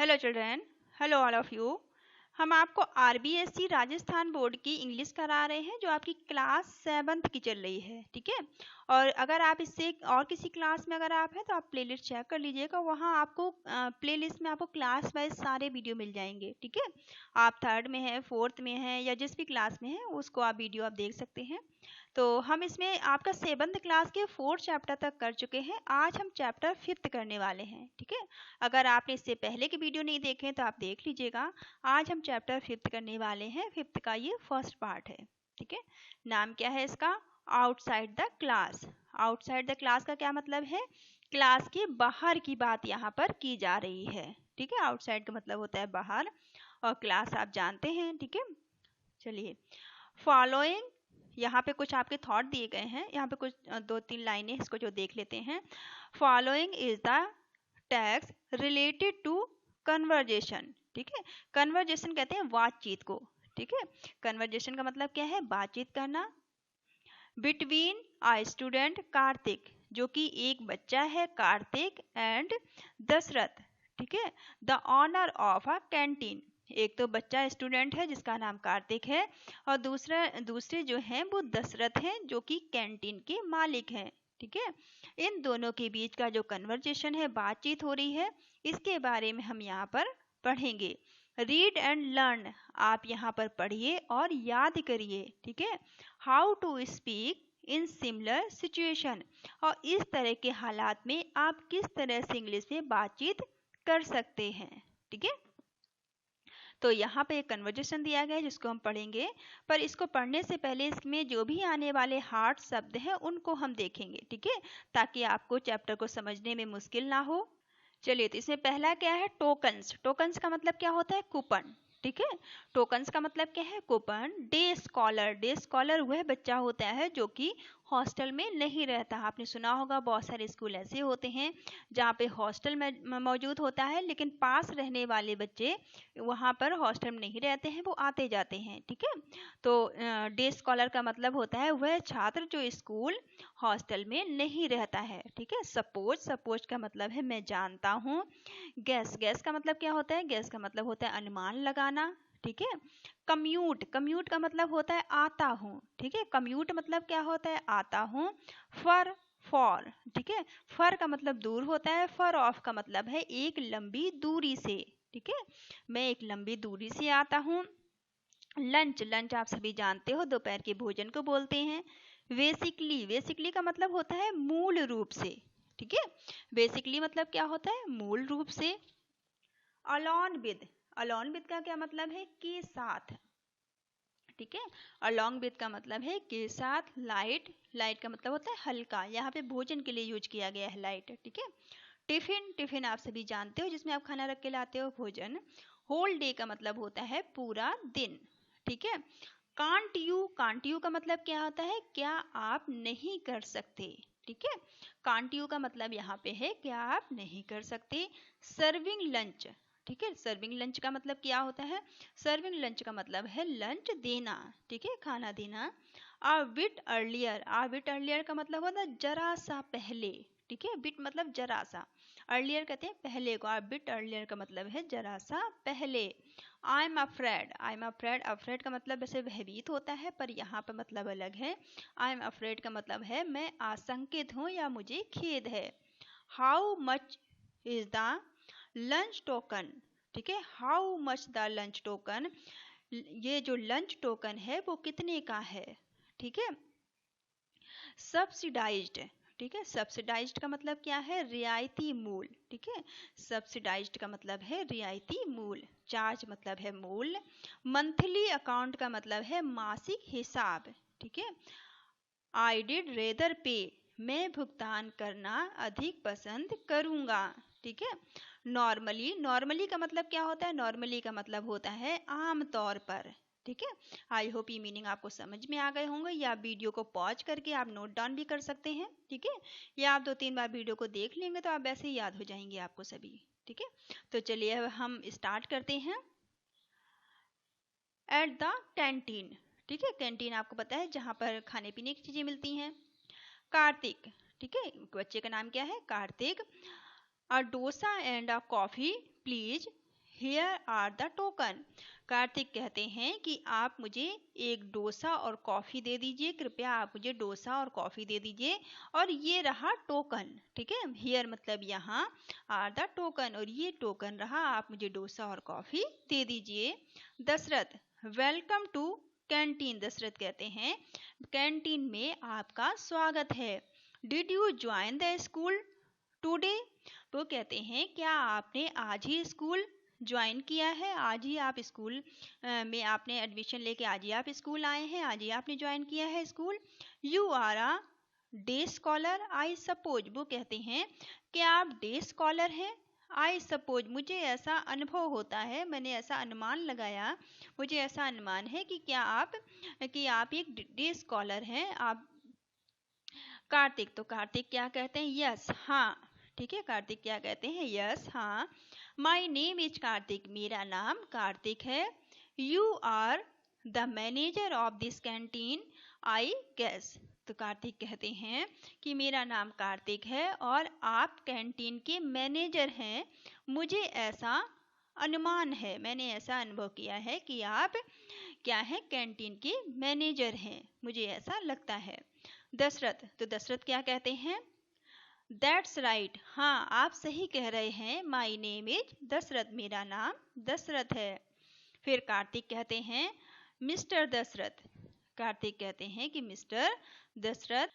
Hello children, hello all of you. हम आपको RBSC Rajasthan board की इंग्लिश करा रहे हैं जो आपकी क्लास 7th की चल रही है, ठीक है। और अगर आप इससे और किसी क्लास में अगर आप हैं तो आप प्लेलिस्ट चेक कर लीजिएगा, वहाँ आपको प्लेलिस्ट में आपको क्लास वाइज सारे वीडियो मिल जाएंगे, ठीक है। आप 3rd में हैं, 4th में हैं या जिस भी क्लास में हैं उसको आप वीडियो आप देख सकते हैं। तो हम इसमें आपका 7th क्लास के 4th चैप्टर तक कर चुके हैं। आज हम चैप्टर 5th करने वाले हैं, ठीक है। अगर आपने इससे पहले के वीडियो नहीं देखे तो आप देख लीजिएगा। आज हम चैप्टर 5th करने वाले हैं। 5th का ये फर्स्ट पार्ट है, ठीक है। नाम क्या है इसका? Outside the class. Outside the class का क्या मतलब है? क्लास के बाहर की बात यहाँ पर की जा रही है, ठीक है। आउटसाइड का मतलब होता है बाहर, और क्लास आप जानते हैं, ठीक है। चलिए, फॉलोइंग, यहाँ पे कुछ आपके थॉट दिए गए हैं। यहाँ पे कुछ 2-3 लाइनें इसको जो देख लेते हैं। Following is the text related to conversation, ठीक है। कन्वर्जेशन कहते हैं बातचीत को, ठीक है। कन्वर्जेशन का मतलब क्या है? बातचीत करना। बिटवीन अ स्टूडेंट कार्तिक, जो कि एक बच्चा है कार्तिक, एंड दशरथ, ठीक है, the honour of a canteen. एक तो बच्चा स्टूडेंट है जिसका नाम कार्तिक है, और दूसरे जो हैं वो दशरथ हैं जो कि कैंटीन के मालिक हैं, ठीक है। इन दोनों के बीच का जो कन्वर्जेशन है, बातचीत हो रही है, इसके बारे में हम यहाँ पर पढ़ेंगे। रीड एंड लर्न, आप यहाँ पर पढ़िए और याद करिए, ठीक है। How to speak in similar situation, और इस तरह के हालात में आप किस तरह से इंग्लिश में बातचीत कर सकते हैं, ठीक है। तो यहाँ पे एक कन्वर्जेशन दिया गया है जिसको हम पढ़ेंगे, पर इसको पढ़ने से पहले इसमें जो भी आने वाले हार्ड शब्द हैं उनको हम देखेंगे, ठीक है, ताकि आपको चैप्टर को समझने में मुश्किल ना हो। चलिए, तो इसमें पहला क्या है? टोकन्स। टोकन्स का मतलब क्या होता है? कूपन, ठीक है। टोकन्स का मतलब क्या है? Coupon. Day scholar, day scholar वह बच्चा होता है जो कि हॉस्टल में नहीं रहता। आपने सुना होगा बहुत सारे स्कूल ऐसे होते हैं जहाँ पे हॉस्टल में मौजूद होता है, लेकिन पास रहने वाले बच्चे वहाँ पर हॉस्टल में नहीं रहते हैं, वो आते जाते हैं, ठीक है। तो डे स्कॉलर का मतलब होता है वह छात्र जो स्कूल हॉस्टल में नहीं रहता है, ठीक है। सपोज, सपोज का मतलब है मैं जानता हूँ। गैस, गैस का मतलब क्या होता है? गैस का मतलब होता है अनुमान लगाना, ठीक है। कम्यूट, कम्यूट का मतलब होता है आता हूँ, ठीक है। कम्यूट मतलब क्या होता है? आता हूँ। फर, फॉर, ठीक है। फर का मतलब दूर होता है। फर ऑफ का मतलब है एक लंबी दूरी से, ठीक है। मैं एक लंबी दूरी से आता हूँ। लंच, लंच आप सभी जानते हो दोपहर के भोजन को बोलते हैं। बेसिकली, बेसिकली का मतलब होता है मूल रूप से, ठीक है। बेसिकली मतलब क्या होता है? मूल रूप से। अलॉन विद, अलॉन विद का क्या मतलब है? के साथ, ठीक है। अलॉन्ग विद का मतलब है के साथ। लाइट, लाइट का मतलब होता है हल्का, यहाँ पे भोजन के लिए यूज किया गया है लाइट, ठीक है। टिफिन, टिफिन आप सभी जानते हो जिसमें आप खाना रख के लाते हो, भोजन। होल डे का मतलब होता है पूरा दिन, ठीक है। कांट यू, कांट यू का मतलब क्या होता है? क्या आप नहीं कर सकते, ठीक है। कांट यू का मतलब यहाँ पे है क्या आप नहीं कर सकते। सर्विंग लंच, ठीक है। सर्विंग लंच का मतलब क्या होता है? सर्विंग लंच का मतलब है लंच देना, ठीक है, खाना देना। आ बिट अर्लियर, आ बिट अर्लियर का मतलब होता है जरा सा पहले, ठीक है। बिट मतलब जरा सा, अर्लियर कहते हैं पहले को। आ बिट अर्लियर का मतलब है जरा सा पहले। I am afraid, I am afraid, afraid का मतलब वैसे भयभीत होता है, पर यहाँ पर मतलब अलग है। आई एम अफ्रेड का मतलब है मैं आशंकित हूँ या मुझे खेद है। How much is the lunch token, ठीक है। How much the lunch token, ये जो लंच टोकन है वो कितने का है, ठीक है। सब्सिडाइज्ड, ठीक है। सब्सिडाइज्ड का मतलब क्या है? रियायती मूल, ठीक है। सब्सिडाइज्ड का मतलब है रियायती मूल। चार्ज मतलब है मूल। मंथली अकाउंट का मतलब है मासिक हिसाब, ठीक है। आई डिड रेदर पे, मैं भुगतान करना अधिक पसंद करूंगा, ठीक है। नॉर्मली, नॉर्मली का मतलब क्या होता है? नॉर्मली का मतलब होता है आम तौर पर, ठीक है। आई होप ये मीनिंग आपको समझ में आ गए होंगे, या वीडियो को पॉज करके आप नोट डाउन भी कर सकते हैं, ठीक है। या आप 2-3 बार वीडियो को देख लेंगे तो आप वैसे ही याद हो जाएंगे आपको सभी, ठीक है। तो चलिए अब हम स्टार्ट करते हैं। एट द कैंटीन, ठीक है। कैंटीन आपको पता है जहाँ पर खाने पीने की चीजें मिलती हैं। कार्तिक, ठीक है, बच्चे का नाम क्या है? Kartik. A dosa and a coffee please, here are the token. Kartik कहते हैं कि आप मुझे एक डोसा और कॉफ़ी दे दीजिए, कृपया आप मुझे डोसा और कॉफ़ी दे दीजिए, और ये रहा टोकन। ठीक है, हियर मतलब यहाँ, आर द टोकन, और ये टोकन रहा, आप मुझे डोसा और कॉफ़ी दे दीजिए। Dasharath, welcome to canteen. Dasharath कहते हैं कैंटीन में आपका स्वागत है। Did you join the school today. तो कहते हैं क्या आपने आज ही स्कूल ज्वाइन किया है, आज ही आप स्कूल में आपने एडमिशन लेके आज ही आप स्कूल आए हैं, आज ही आपने ज्वाइन किया है school. You are a day scholar I suppose. वो कहते हैं कि आप डे स्कॉलर हैं। आई सपोज, मुझे ऐसा अनुभव होता है, मैंने ऐसा अनुमान लगाया, मुझे ऐसा अनुमान है कि क्या आप एक डे स्कॉलर हैं आप। कार्तिक, तो कार्तिक क्या कहते हैं, यस हाँ। ठीक है, कार्तिक क्या कहते हैं, यस हाँ। माई नेम इज कार्तिक, मेरा नाम कार्तिक है। You are the manager of this canteen I guess. तो कार्तिक कहते हैं कि मेरा नाम कार्तिक है और आप कैंटीन के मैनेजर हैं, मुझे ऐसा अनुमान है, मैंने ऐसा अनुभव किया है कि आप क्या हैं, कैंटीन के मैनेजर हैं, मुझे ऐसा लगता है। दशरथ, तो दशरथ क्या कहते हैं, दैट्स राइट, हाँ आप सही कह रहे हैं। माई नेम इज दशरथ, मेरा नाम दशरथ है। फिर कार्तिक कहते हैं मिस्टर दशरथ। कार्तिक कहते हैं कि मिस्टर दशरथ,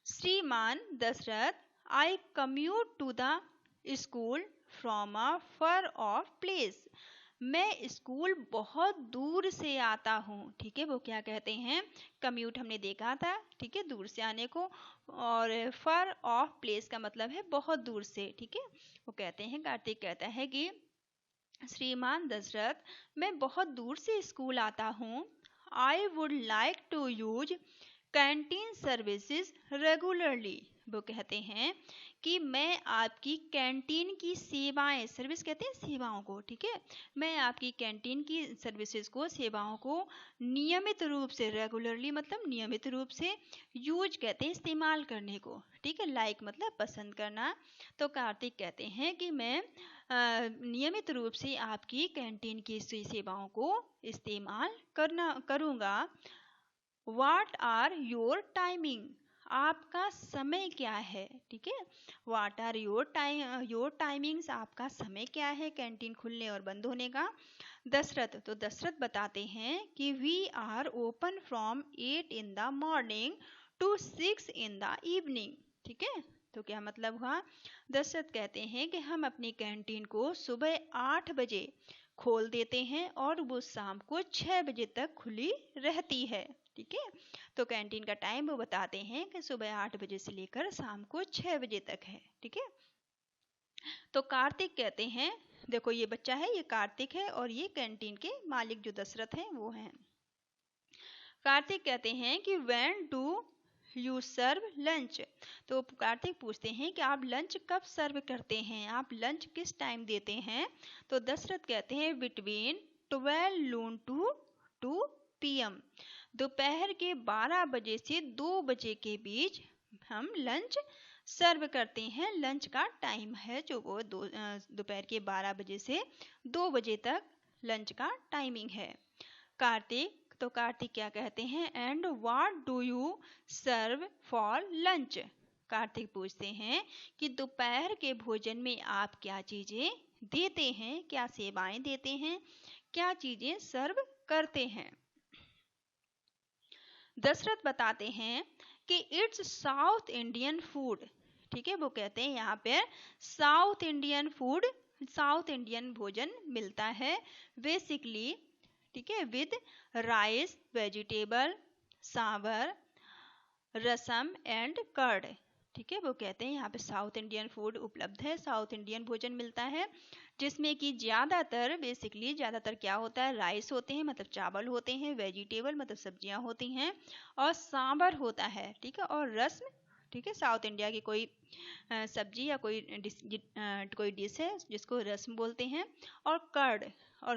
श्रीमान Dashrath, I commute to the school from a far off place. मैं स्कूल बहुत दूर से आता हूँ। ठीक है, वो क्या कहते हैं, कम्यूट हमने देखा था, ठीक है, दूर से आने को, और फर ऑफ प्लेस का मतलब है बहुत दूर से। ठीक है, वो कहते हैं, कार्तिक कहता है कि श्रीमान दशरथ, मैं बहुत दूर से स्कूल आता हूँ। I would like to use canteen services regularly. वो कहते हैं कि मैं आपकी कैंटीन की सेवाएं, सर्विस कहते हैं सेवाओं को, ठीक है, मैं आपकी कैंटीन की सर्विसेज को, सेवाओं को नियमित रूप से, रेगुलरली मतलब नियमित रूप से, यूज कहते हैं इस्तेमाल करने को। ठीक है, लाइक मतलब पसंद करना। तो कार्तिक कहते हैं कि मैं नियमित रूप से आपकी कैंटीन की सेवाओं को इस्तेमाल करूँगा। वाट आर योर टाइमिंग, आपका समय क्या है। ठीक है, वाट आर योर टाइमिंग्स, आपका समय क्या है कैंटीन खुलने और बंद होने का। दशरथ, तो दशरथ बताते हैं कि we are open from 8 in the morning to 6 in the evening. ठीक है, तो क्या मतलब हुआ, दशरथ कहते हैं कि हम अपनी कैंटीन को सुबह 8 बजे खोल देते हैं और वो शाम को 6 बजे तक खुली रहती है। ठीक है, तो कैंटीन का टाइम वो बताते हैं कि सुबह 8 बजे से लेकर शाम को 6 बजे तक है। ठीक है, तो कार्तिक कहते हैं, देखो ये बच्चा है, ये कार्तिक है, और ये कैंटीन के मालिक जो दशरथ हैं वो हैं। कार्तिक कहते हैं कि when do you serve lunch. तो कार्तिक पूछते हैं कि आप लंच कब सर्व करते हैं, आप लंच किस टाइम देते हैं। तो दशरथ कहते हैं बिटवीन 12 नून टू 2 PM, दोपहर के 12 बजे से 2 बजे के बीच हम लंच सर्व करते हैं। लंच का टाइम है जो वो दोपहर के 12 बजे से 2 बजे तक लंच का टाइमिंग है। कार्तिक, तो कार्तिक क्या कहते हैं, and what do you serve for lunch. Kartik पूछते हैं कि दोपहर के भोजन में आप क्या चीजें देते हैं, क्या सेवाएं देते हैं, क्या चीजें सर्व करते हैं। दशरथ बताते हैं कि इट्स साउथ इंडियन फूड। ठीक है, वो कहते हैं यहाँ पे South Indian food, South Indian भोजन मिलता है बेसिकली। ठीक है, with rice, vegetable, sambar, rasam and curd. ठीक है, वो कहते हैं यहाँ पे साउथ इंडियन फूड उपलब्ध है, साउथ इंडियन भोजन मिलता है, जिसमें कि ज़्यादातर क्या होता है, राइस होते हैं मतलब चावल होते हैं, वेजिटेबल मतलब सब्जियां होती हैं, और सांबर होता है। ठीक है, और रस्म, ठीक है, साउथ इंडिया की कोई सब्जी या कोई डिश है जिसको रस्म बोलते हैं, और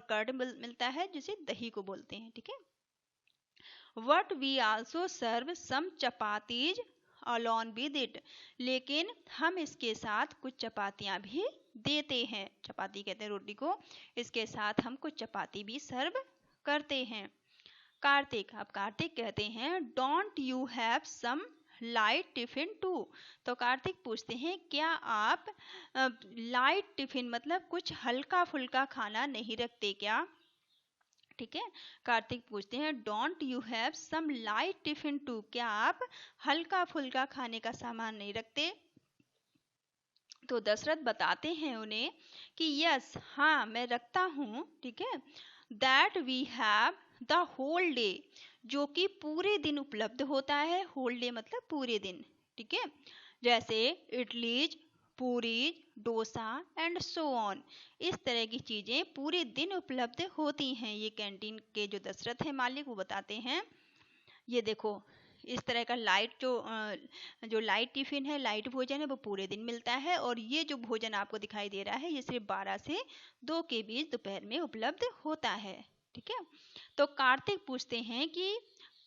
कर्ड मिलता है जिसे दही को बोलते हैं। ठीक है, what we also serve some chapatis along with it, लेकिन हम इसके साथ कुछ चपातियाँ भी देते हैं। चपाती कहते हैं रोटी को, इसके साथ हम कुछ चपाती भी सर्व करते हैं। कार्तिक, अब कार्तिक कहते हैं don't you have some light tiffin too. तो कार्तिक पूछते हैं क्या आप लाइट टिफिन मतलब कुछ हल्का फुल्का खाना नहीं रखते क्या? ठीक है, कार्तिक पूछते हैं don't you have some light tiffin too, क्या आप हल्का फुल्का खाने का सामान नहीं रखते? तो दशरथ बताते हैं उन्हें कि यस, हाँ मैं रखता हूँ। ठीक है, that we have the whole day, जो कि पूरे दिन उपलब्ध होता है। होल डे मतलब पूरे दिन। ठीक है, जैसे इडलीज, पूरी, डोसा एंड सो ऑन, इस तरह की चीजें पूरे दिन उपलब्ध होती हैं। ये कैंटीन के जो दशरथ है मालिक वो बताते हैं। ये देखो इस तरह का लाइट जो लाइट टिफिन है, लाइट भोजन है, वो पूरे दिन मिलता है। और ये जो भोजन आपको दिखाई दे रहा है ये सिर्फ 12 से 2 के बीच दोपहर में उपलब्ध होता है। ठीक है, तो कार्तिक पूछते हैं कि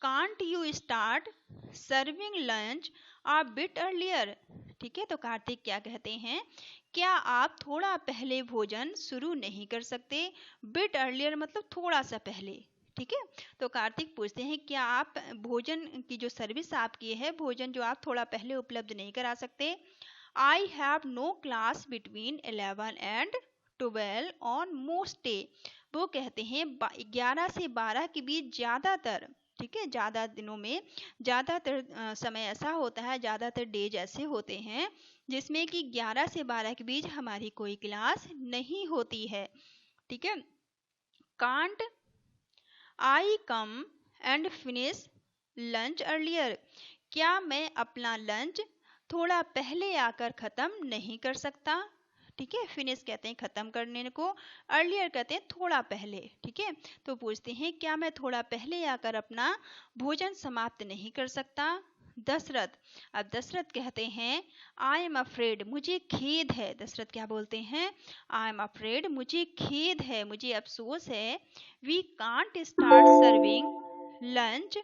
can't you start serving lunch a bit earlier. ठीक है, तो कार्तिक क्या कहते हैं, क्या आप थोड़ा पहले भोजन शुरू नहीं कर सकते? बिट अर्लियर मतलब थोड़ा सा पहले। ठीक है, तो कार्तिक पूछते हैं क्या आप भोजन की जो सर्विस आपकी है, भोजन जो आप थोड़ा पहले उपलब्ध नहीं करा सकते? I have no class between 11 and 12 on most day. वो कहते हैं 11 से 12 के बीच ज़्यादातर, ठीक है, ज़्यादा दिनों में ज़्यादातर समय ऐसा होता है, ज़्यादातर डेज ऐसे होते हैं जिसमें कि 11 से 12 के बीच हमारी कोई क्लास नहीं होती है। ठीक है, can't I come and finish lunch earlier, क्या मैं अपना लंच थोड़ा पहले आकर ख़त्म नहीं कर सकता? ठीक है, फिनिश कहते हैं ख़त्म करने को, अर्लियर कहते हैं थोड़ा पहले। ठीक है, तो पूछते हैं क्या मैं थोड़ा पहले आकर अपना भोजन समाप्त नहीं कर सकता? दशरथ, अब दशरथ कहते हैं आई एम अफ्रेड, मुझे खेद है। दशरथ क्या बोलते हैं, आई एम अफ्रेड, मुझे खेद है, मुझे अफसोस है। We can't start serving lunch.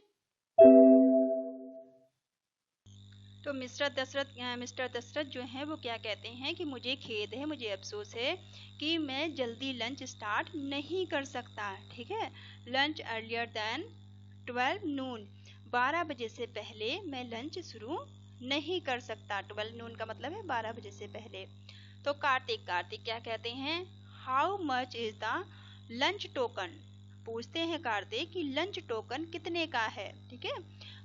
तो मिस्टर दशरथ जो हैं वो क्या कहते हैं कि मुझे खेद है, मुझे अफसोस है कि मैं जल्दी लंच स्टार्ट नहीं कर सकता। ठीक है, लंच अर्लियर देन 12 नून, 12 बजे से पहले मैं लंच शुरू नहीं कर सकता। 12 नून का मतलब है 12 बजे से पहले। तो कार्तिक क्या कहते हैं, how much is the lunch token. पूछते हैं कार्तिक कि लंच टोकन कितने का है। ठीक है,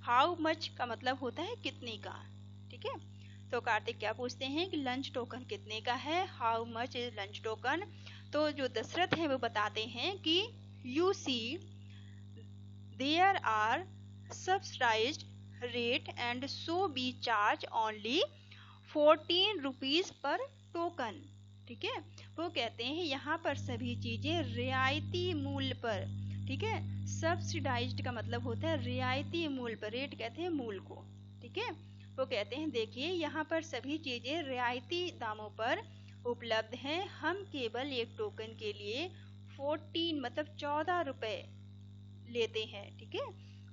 हाउ मच का मतलब होता है कितने का। ठीक है, तो कार्तिक क्या पूछते हैं कि लंच टोकन कितने का है, how much is lunch token. तो जो दशरथ है वो बताते हैं कि you see there are subsidised rate and so be charge only 14 rupees per token. ठीक है, वो कहते हैं यहाँ पर सभी चीजें रियायती मूल्य पर। ठीक है, सब्सिडाइज्ड का मतलब होता है रियायती मूल्य पर, रेट कहते हैं मूल्य को। ठीक है, वो कहते हैं देखिए यहाँ पर सभी चीजें रियायती दामों पर उपलब्ध हैं, हम केवल एक टोकन के लिए 14 मतलब 14 रुपए लेते हैं। ठीक है,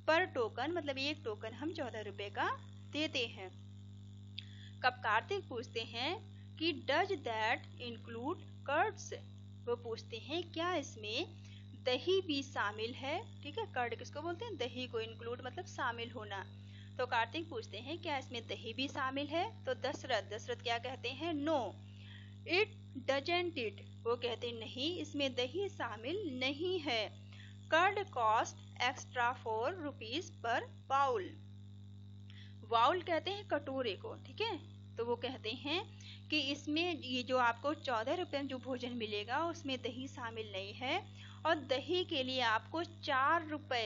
पर टोकन मतलब एक टोकन हम 14 रुपए का देते हैं। कब कार्तिक पूछते हैं कि डज दैट इंक्लूड कर्ड्स, वो पूछते हैं क्या इसमें दही भी शामिल है। ठीक है, कर्ड किसको बोलते हैं, दही को, इंक्लूड मतलब शामिल होना। तो कार्तिक पूछते हैं क्या इसमें दही भी शामिल है? तो दशरथ क्या कहते हैं, नो इट डजंट इट, वो कहते हैं नहीं इसमें दही शामिल नहीं है। Curd cost extra 4 rupees per bowl, bowl कहते हैं कटोरे को। ठीक है, तो वो कहते हैं कि इसमें ये जो आपको 14 रुपए में जो भोजन मिलेगा उसमें दही शामिल नहीं है, और दही के लिए आपको 4 रुपए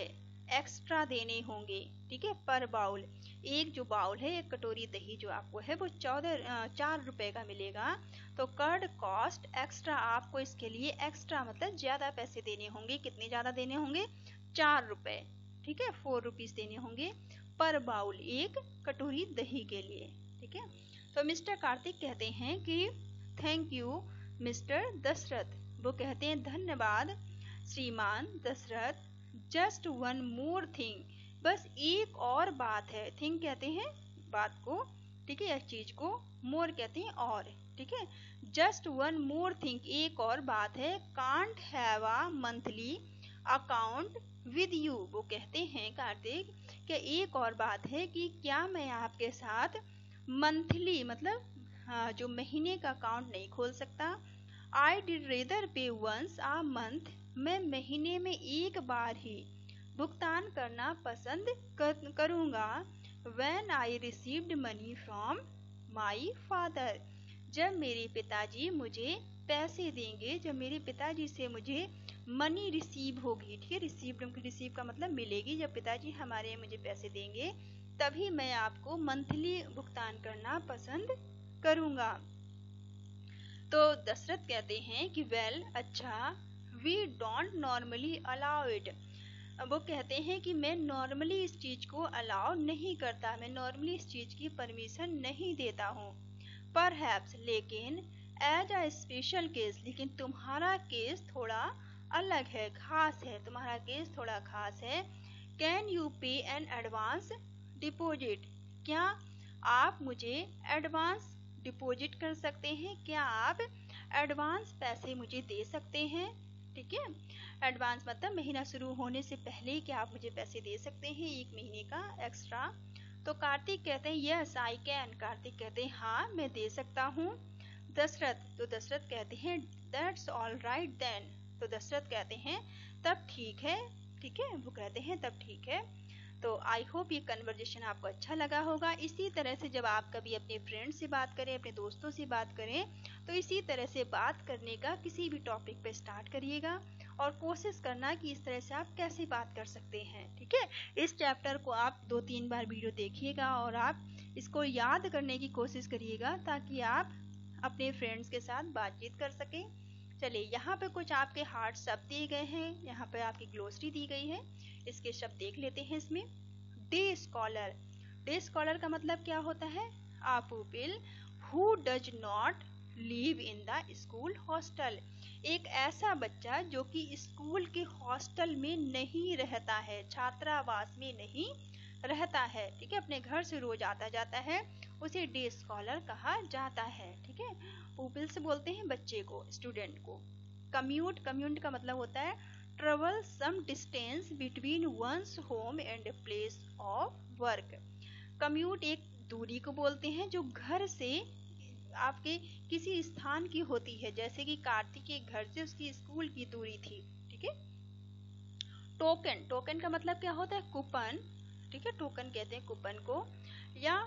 एक्स्ट्रा देने होंगे। ठीक है, पर बाउल, एक जो बाउल है, एक कटोरी दही जो आपको है वो 4 रुपए का मिलेगा। तो कर्ड कॉस्ट एक्स्ट्रा, आपको इसके लिए एक्स्ट्रा मतलब ज्यादा पैसे देने होंगे। कितने ज्यादा देने होंगे, 4 रुपए। ठीक है, 4 रुपीज देने होंगे पर बाउल, एक कटोरी दही के लिए। ठीक है, तो मिस्टर कार्तिक कहते हैं कि थैंक यू मिस्टर दशरथ, वो कहते हैं धन्यवाद श्रीमान Dasharath. Just one more thing, बस एक और बात है। थिंग कहते हैं बात को, ठीक है, इस चीज को मोर कहते हैं और, ठीक है। जस्ट वन मोर थिंग, एक और बात है, can't have a monthly account with you. वो कहते हैं कार्तिक कि एक और बात है कि क्या मैं आपके साथ मंथली मतलब हाँ, जो महीने का अकाउंट नहीं खोल सकता। आई डिड रेदर पे वंस आ मंथ, मैं महीने में एक बार ही भुगतान करना पसंद करूंगा। When I received money from my father, जब मेरे पिताजी मुझे पैसे देंगे, जब मेरे पिताजी से मुझे मनी रिसीव होगी, ठीक है, रिसीव का मतलब मिलेगी, जब पिताजी हमारे मुझे पैसे देंगे तभी मैं आपको मंथली भुगतान करना पसंद करूंगा। तो दशरथ कहते हैं कि वेल अच्छा, we don't normally allow it. वो कहते हैं कि मैं नॉर्मली इस चीज को अलाउ नहीं करता, मैं नॉर्मली इस चीज की परमिशन नहीं देता हूँ। परहैप्स, लेकिन एज अ स्पेशल केस, लेकिन तुम्हारा केस थोड़ा अलग है, खास है, तुम्हारा केस थोड़ा खास है। कैन यू पे एन एडवांस डिपॉजिट, क्या आप मुझे एडवांस डिपॉजिट कर सकते हैं, क्या आप एडवांस पैसे मुझे दे सकते हैं, ठीक है। एडवांस मतलब महीना शुरू होने से पहले क्या आप मुझे पैसे दे सकते हैं, एक महीने का एक्स्ट्रा। तो कार्तिक कहते हैं यस आई कैन, कार्तिक कहते हैं हाँ मैं दे सकता हूँ। दशरथ, तो दशरथ कहते हैं दैट्स ऑल राइट देन, तो दशरथ कहते हैं तब ठीक है, ठीक है, वो कहते हैं तब ठीक है। तो आई होप ये कन्वर्जेशन आपको अच्छा लगा होगा। इसी तरह से जब आप कभी अपने फ्रेंड से बात करें, अपने दोस्तों से बात करें, तो इसी तरह से बात करने का किसी भी टॉपिक पे स्टार्ट करिएगा और कोशिश करना कि इस तरह से आप कैसे बात कर सकते हैं, ठीक है। इस चैप्टर को आप 2-3 बार वीडियो देखिएगा और आप इसको याद करने की कोशिश करिएगा ताकि आप अपने फ्रेंड्स के साथ बातचीत कर सकें। चलिए, यहाँ पे कुछ आपके हार्ड शब्द दिए गए हैं, यहाँ पे आपकी ग्लोसरी दी गई है, इसके शब्द देख लेते हैं। इसमें डे स्कॉलर, डे स्कॉलर का मतलब क्या होता है, a pupil who does not live in the school hostel, एक ऐसा बच्चा जो कि स्कूल के हॉस्टल में नहीं रहता है, छात्रावास में नहीं रहता है, ठीक है, अपने घर से रोज आता जाता है, उसे डे स्कॉलर कहा जाता है, ठीक है। पुपिल से बोलते हैं बच्चे को, स्टूडेंट को। कम्यूट, कम्यूट का मतलब होता है travel some distance between one's home and place of work. Commute एक दूरी को बोलते हैं जो घर से आपके किसी स्थान की होती है, जैसे कि कार्तिक के घर से उसकी स्कूल की दूरी थी, ठीक है। टोकन, टोकन का मतलब क्या होता है, कूपन, ठीक है, टोकन कहते हैं कूपन को, या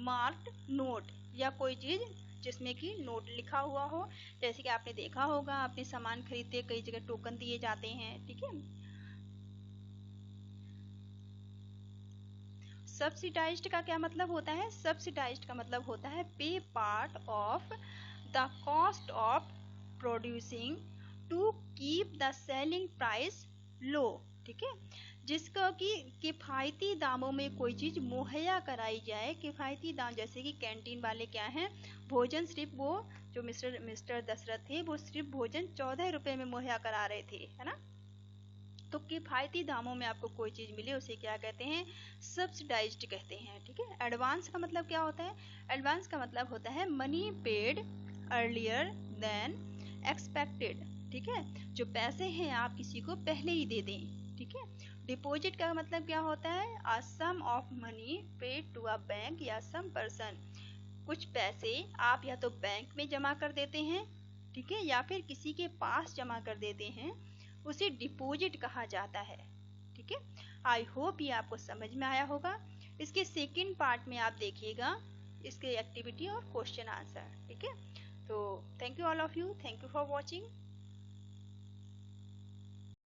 मार्क्ड नोट, या कोई चीज जिसमें कि नोट लिखा हुआ हो, जैसे कि आपने देखा होगा आपने सामान खरीदते कई जगह टोकन दिए जाते हैं, ठीक है। सब्सिडाइज्ड का क्या मतलब होता है, सब्सिडाइज्ड का मतलब होता है pay part of the cost of producing to keep the selling price low, ठीक है, जिसका कि किफायती दामों में कोई चीज मुहैया कराई जाए। किफायती दाम जैसे कि कैंटीन वाले क्या हैं, भोजन सिर्फ वो जो मिस्टर दशरथ थे वो सिर्फ भोजन 14 रुपए में मुहैया करा रहे थे, है ना। तो किफायती दामों में आपको कोई चीज मिले उसे क्या कहते हैं, सब्सिडाइज्ड कहते हैं, ठीक है। एडवांस का मतलब क्या होता है, एडवांस का मतलब होता है money paid earlier then expected, ठीक है, जो पैसे हैं आप किसी को पहले ही दे दें, ठीक है। डिपॉजिट का मतलब क्या होता है, a sum of money paid to a bank या सम पर्सन, कुछ पैसे आप या तो बैंक में जमा कर देते हैं, ठीक है, या फिर किसी के पास जमा कर देते हैं, उसे डिपॉजिट कहा जाता है, ठीक है। आई होप ये आपको समझ में आया होगा। इसके सेकंड पार्ट में आप देखिएगा इसके एक्टिविटी और क्वेश्चन आंसर, ठीक है। तो thank you all of you, thank you for watching.